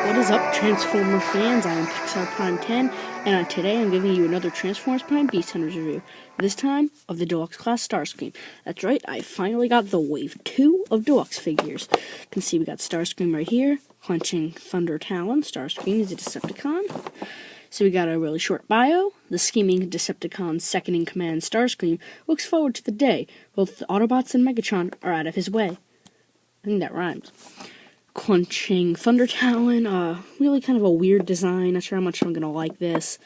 What is up, Transformer fans? I am Pixar Prime 10, and today I'm giving you another Transformers Prime Beast Hunters review. This time, of the Deluxe class Starscream. That's right, I finally got the Wave 2 of Deluxe figures. You can see we got Starscream right here, clenching Thunder Talon. Starscream is a Decepticon. So we got a really short bio. The scheming Decepticon second in command Starscream looks forward to the day both the Autobots and Megatron are out of his way. I think that rhymes. Clenching Thunder Talon, really kind of a weird design. Not sure how much I'm gonna like this.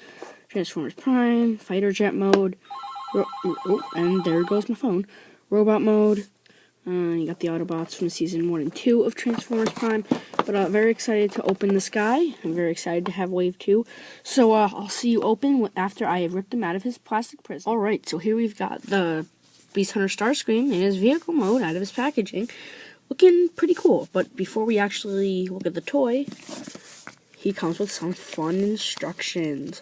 Transformers Prime, Fighter Jet mode, and there goes my phone. Robot mode. You got the Autobots from season 1 and 2 of Transformers Prime. But very excited to open this guy. I'm very excited to have Wave 2. So I'll see you open after I have ripped him out of his plastic prison. Alright, so here we've got the Beast Hunter Starscream in his vehicle mode out of his packaging. Looking pretty cool, but before we actually look at the toy, he comes with some fun instructions.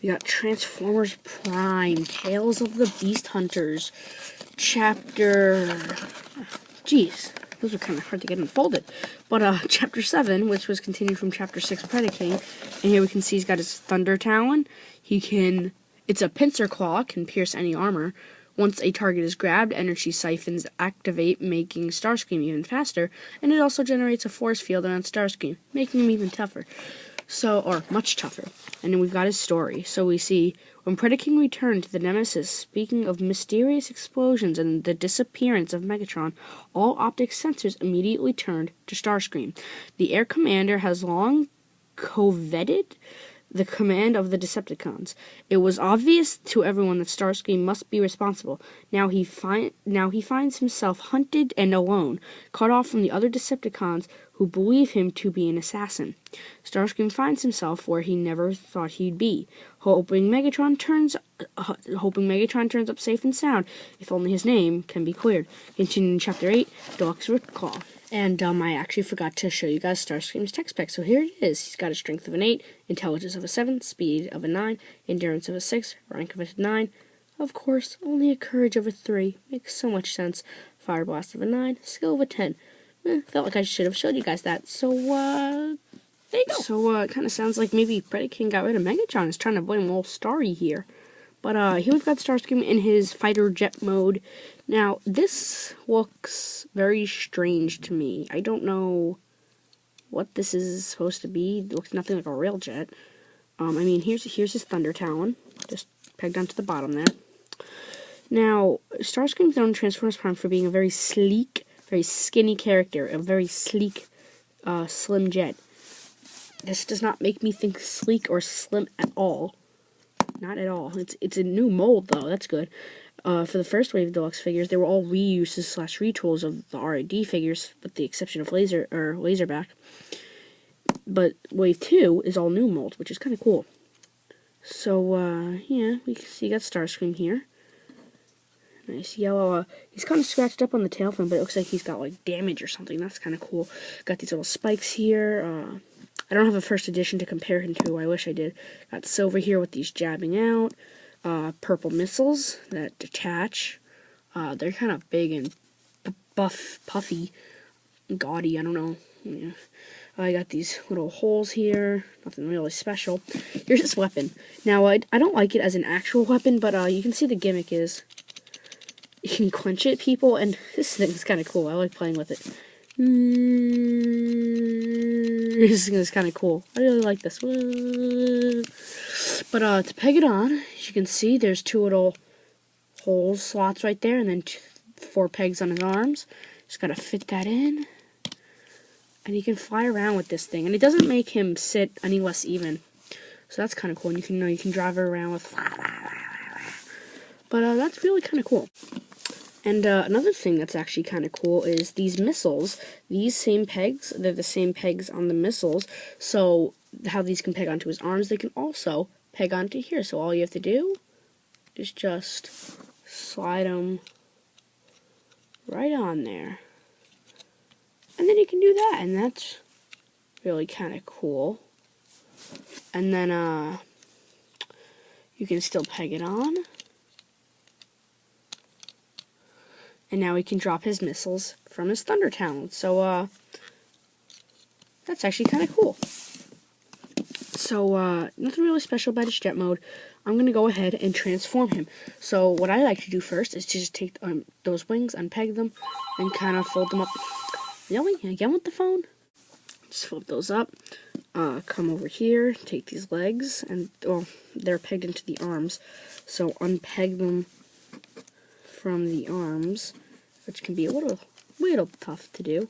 We got Transformers Prime, Tales of the Beast Hunters, Chapter... Jeez, those are kind of hard to get unfolded. But Chapter 7, which was continued from Chapter 6, Predaking, and here we can see he's got his Thunder Talon. It's a pincer claw, can pierce any armor. Once a target is grabbed, energy siphons activate, making Starscream even faster, and it also generates a force field around Starscream, making him even tougher. Or much tougher. And then we've got his story. So we see, when Predaking returned to the Nemesis, speaking of mysterious explosions and the disappearance of Megatron, all optic sensors immediately turned to Starscream. The Air Commander has long coveted the command of the Decepticons. It was obvious to everyone that Starscream must be responsible. Now he finds himself hunted and alone, cut off from the other Decepticons who believe him to be an assassin. Starscream finds himself where he never thought he'd be, hoping Megatron turns up safe and sound, if only his name can be cleared. Continuing in Chapter 8, Deluxe Ripclaw. And I actually forgot to show you guys Starscream's tech spec, so here it is. He's got a strength of an 8, intelligence of a 7, speed of a 9, endurance of a 6, rank of a 9. Of course, only a courage of a 3. Makes so much sense. Fire blast of a 9, skill of a 10. Felt like I should have showed you guys that. So, there you go. So, it kind of sounds like maybe Predaking got rid of Megatron. Is trying to blame old Starry here. But here we've got Starscream in his fighter jet mode. Now, this looks very strange to me. I don't know what this is supposed to be. It looks nothing like a rail jet. I mean, here's his Thunder Talon, just pegged onto the bottom there. Now, Starscream's known in Transformers Prime for being a very sleek, very skinny character, a very sleek, slim jet. This does not make me think sleek or slim at all. Not at all. It's a new mold, though. That's good. For the first wave of Deluxe figures, they were all reuses / retools of the R.I.D. figures, with the exception of Laserback. But Wave 2 is all new molds, which is kind of cool. So, yeah, we can see you got Starscream here. Nice yellow. He's kind of scratched up on the tail fin, but it looks like he's got, like, damage or something. That's kind of cool. Got these little spikes here. I don't have a first edition to compare him to. I wish I did. Got silver here with these jabbing out. Purple missiles that detach. They're kind of big and puffy, gaudy. I don't know. Yeah. I got these little holes here. Nothing really special. Here's this weapon. Now, I don't like it as an actual weapon, but you can see the gimmick is you can quench it, people, and this thing's kind of cool. I like playing with it. This thing is kind of cool. I really like this. But to peg it on, as you can see, there's 2 little slots right there, and then 4 pegs on his arms. Just gotta fit that in. And you can fly around with this thing, and it doesn't make him sit any less even. So that's kind of cool. And you can drive it around with. But that's really kind of cool. And another thing that's actually kind of cool is these missiles. These same pegs, they're the same pegs on the missiles. So how these can peg onto his arms, they can also peg onto here. So all you have to do is just slide them right on there. And then you can do that, and that's really kind of cool. And then you can still peg it on. And now he can drop his missiles from his Thunder Talon. So, that's actually kind of cool. So, nothing really special about his jet mode. I'm going to go ahead and transform him. So, what I like to do first is to just take those wings, unpeg them, and kind of fold them up. Really? Again with the phone? Just flip those up. Come over here, take these legs, and, well, they're pegged into the arms. So, unpeg them from the arms, which can be a little tough to do.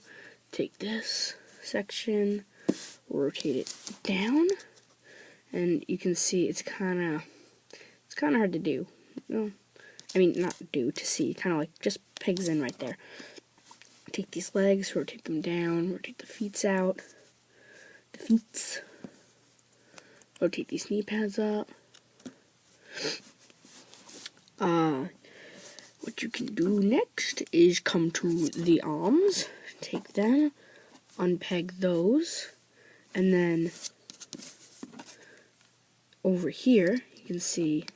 Take this section, rotate it down, and you can see it's kind of hard to do. Well, I mean, not do, to see. Kind of like just pegs in right there. Take these legs, rotate them down, rotate the feet out. The feet. Rotate these knee pads up. What you can do next is come to the arms, take them, unpeg those, and then over here you can see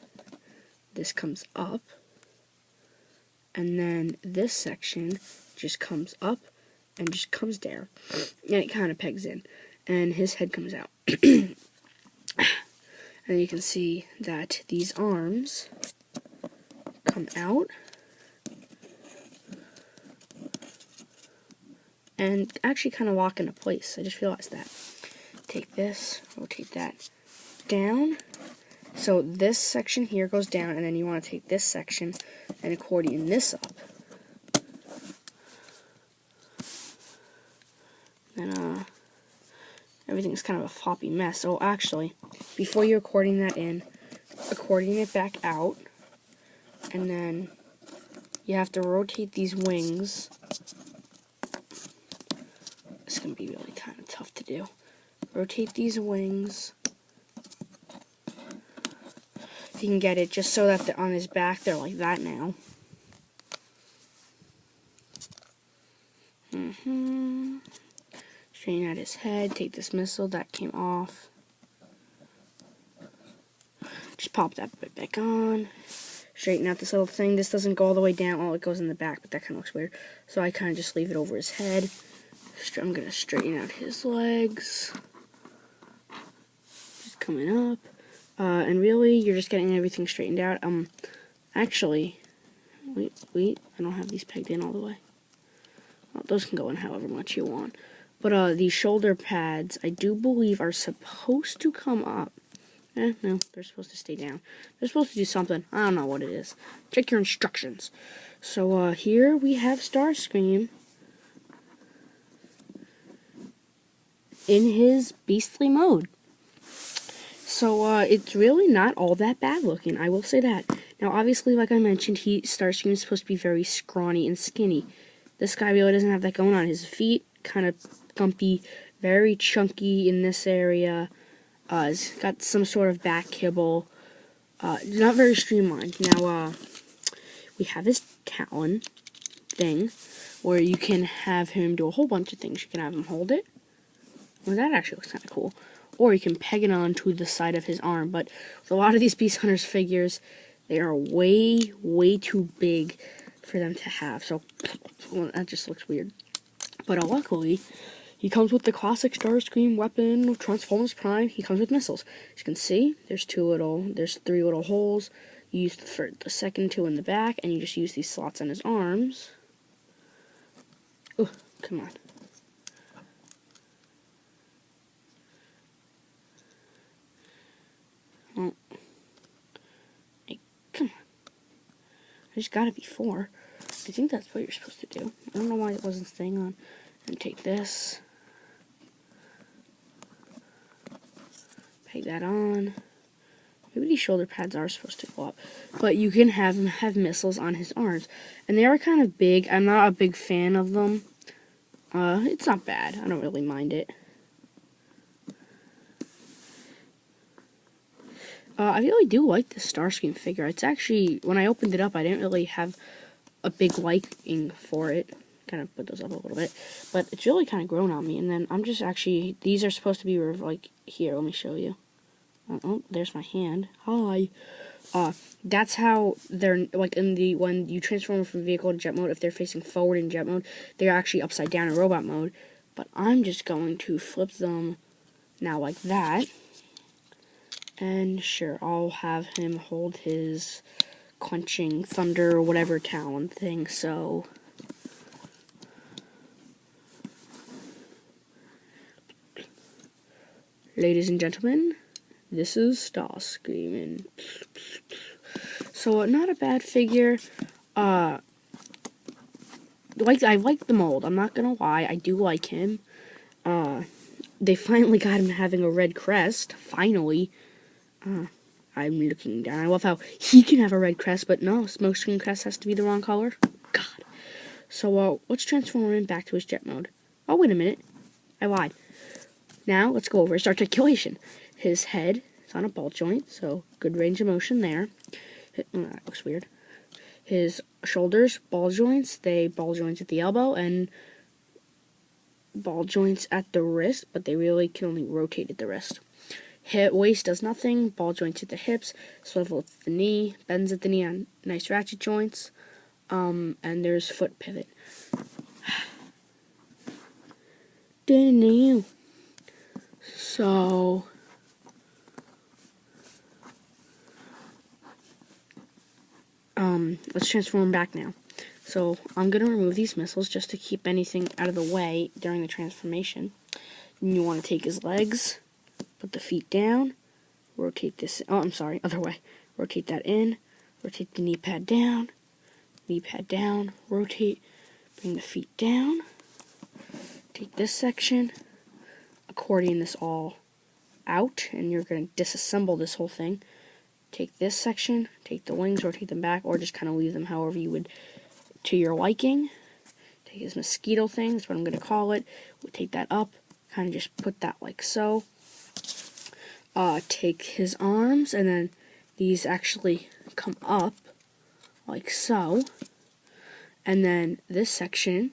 this comes up, and then this section just comes up and just comes down, and it kind of pegs in, and his head comes out. And you can see that these arms come out and actually kind of lock into place. I just realized that. Take this, rotate that down. So this section here goes down, and then you want to take this section and accordion this up. Then everything's kind of a floppy mess. So actually, before you accordion that in, accordion it back out, and then you have to rotate these wings. It's going to be really kind of tough to do. Rotate these wings. If you can get it, just so that they're on his back, they're like that now. Straighten out his head, take this missile that came off. Just pop that bit back on. Straighten out this little thing. This doesn't go all the way down. Oh, it goes in the back, but that kind of looks weird. So I kind of just leave it over his head. I'm going to straighten out his legs. Just coming up. And really, you're just getting everything straightened out. Actually, wait, I don't have these pegged in all the way. Well, those can go in however much you want. But, these shoulder pads, I do believe, are supposed to come up. No, they're supposed to stay down. They're supposed to do something. I don't know what it is. Check your instructions. So, here we have Starscream in his beastly mode. So, it's really not all that bad looking, I will say that. Now, obviously, like I mentioned, Starscream is supposed to be very scrawny and skinny. This guy really doesn't have that going on. His feet, kind of gumpy, very chunky in this area. He's got some sort of back kibble. Not very streamlined. Now, we have his talon thing, where you can have him do a whole bunch of things. You can have him hold it. Well, that actually looks kind of cool. Or you can peg it onto the side of his arm. But with a lot of these Beast Hunters figures, they are way, way too big for them to have. So, well, that just looks weird. But luckily, he comes with the classic Starscream weapon of Transformers Prime. He comes with missiles. As you can see, there's three little holes. You use the second two in the back, and you just use these slots on his arms. Oh, come on. Oh. Hey, come on. There's gotta be 4. I think that's what you're supposed to do. I don't know why it wasn't staying on. And take this. Peg that on. Maybe these shoulder pads are supposed to go up. But you can have him have missiles on his arms. And they are kind of big. I'm not a big fan of them. It's not bad. I don't really mind it. I really do like this Starscream figure. It's actually, when I opened it up, I didn't really have a big liking for it. Kind of put those up a little bit. But it's really kind of grown on me. And then I'm just actually, these are supposed to be, like, here, let me show you. Oh, there's my hand. Hi. That's how they're, like, when you transform from vehicle to jet mode, if they're facing forward in jet mode, they're actually upside down in robot mode. But I'm just going to flip them now like that. And sure, I'll have him hold his quenching thunder or whatever talon thing, so... Ladies and gentlemen, this is Starscream, and... So, not a bad figure. I like the mold, I'm not gonna lie, I do like him. They finally got him having a red crest, finally. I'm looking down. I love how he can have a red crest, but no, Smokescreen crest has to be the wrong color. God. So, let's transform him back to his jet mode. Oh, wait a minute. I lied. Now, let's go over his articulation. His head is on a ball joint, so good range of motion there. That looks weird. His shoulders, ball joints, they ball joints at the elbow, and ball joints at the wrist, but they really can only rotate at the wrist. Waist does nothing, ball joints at the hips, swivel at the knee, bends at the knee on nice ratchet joints, and there's foot pivot. So, let's transform back now. So, I'm going to remove these missiles just to keep anything out of the way during the transformation. And you want to take his legs, put the feet down, rotate this, oh, I'm sorry, other way. Rotate that in, rotate the knee pad down, rotate, bring the feet down, take this section, accordion this all out, and you're going to disassemble this whole thing. Take this section, take the wings, rotate them back, or just kind of leave them however you would to your liking. Take his mosquito thing, that's what I'm going to call it. We'll take that up, kind of just put that like so. Take his arms, and then these actually come up like so. And then this section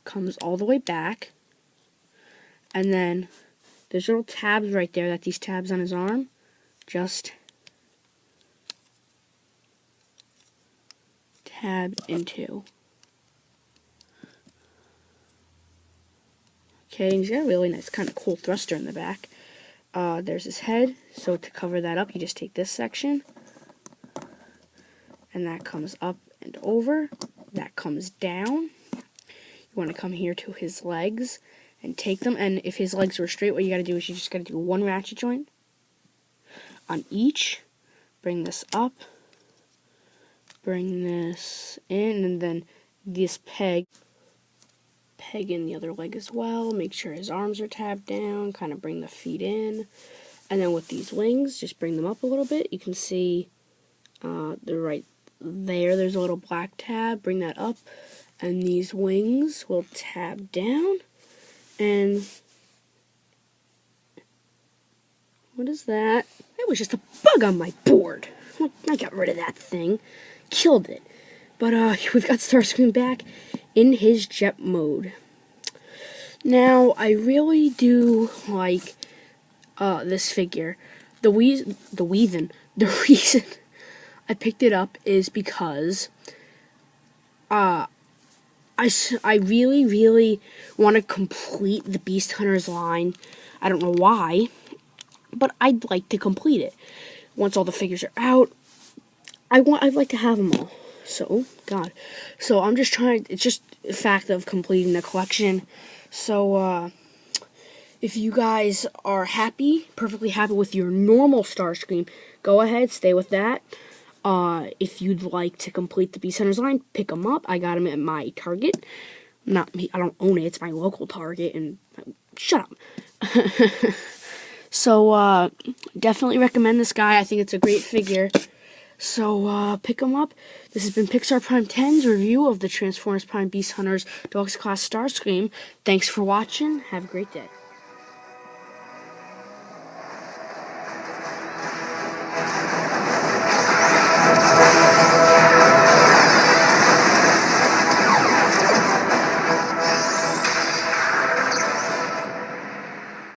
comes all the way back. And then there's little tabs right there, that these tabs on his arm just tab into. Okay, and he's got a really nice kind of cool thruster in the back. There's his head, so to cover that up, you just take this section, and that comes up and over, that comes down. You want to come here to his legs, and take them, and if his legs were straight, what you gotta do is you just gotta do one ratchet joint on each, bring this up, bring this in, and then this peg in the other leg as well. Make sure his arms are tabbed down, kind of bring the feet in, and then with these wings, just bring them up a little bit. You can see they're right there, there's a little black tab, bring that up, and these wings will tab down, and what is that? It was just a bug on my board. I got rid of that thing, killed it. But we've got Starscream back in his jet mode. Now, I really do like this figure. The reason I picked it up is because I really, really want to complete the Beast Hunters line. I don't know why, but I'd like to complete it. Once all the figures are out, I'd like to have them all. So, God. So, I'm just trying, it's just a fact of completing the collection. So, if you guys are happy, perfectly happy with your normal Starscream, go ahead, stay with that. If you'd like to complete the Beast Hunters line, pick them up. I got them at my Target. Not me, I don't own it, it's my local Target, and shut up. So, definitely recommend this guy. I think it's a great figure. So, pick them up. This has been Pixar Prime 10's review of the Transformers Prime Beast Hunters Deluxe Class Starscream. Thanks for watching. Have a great day.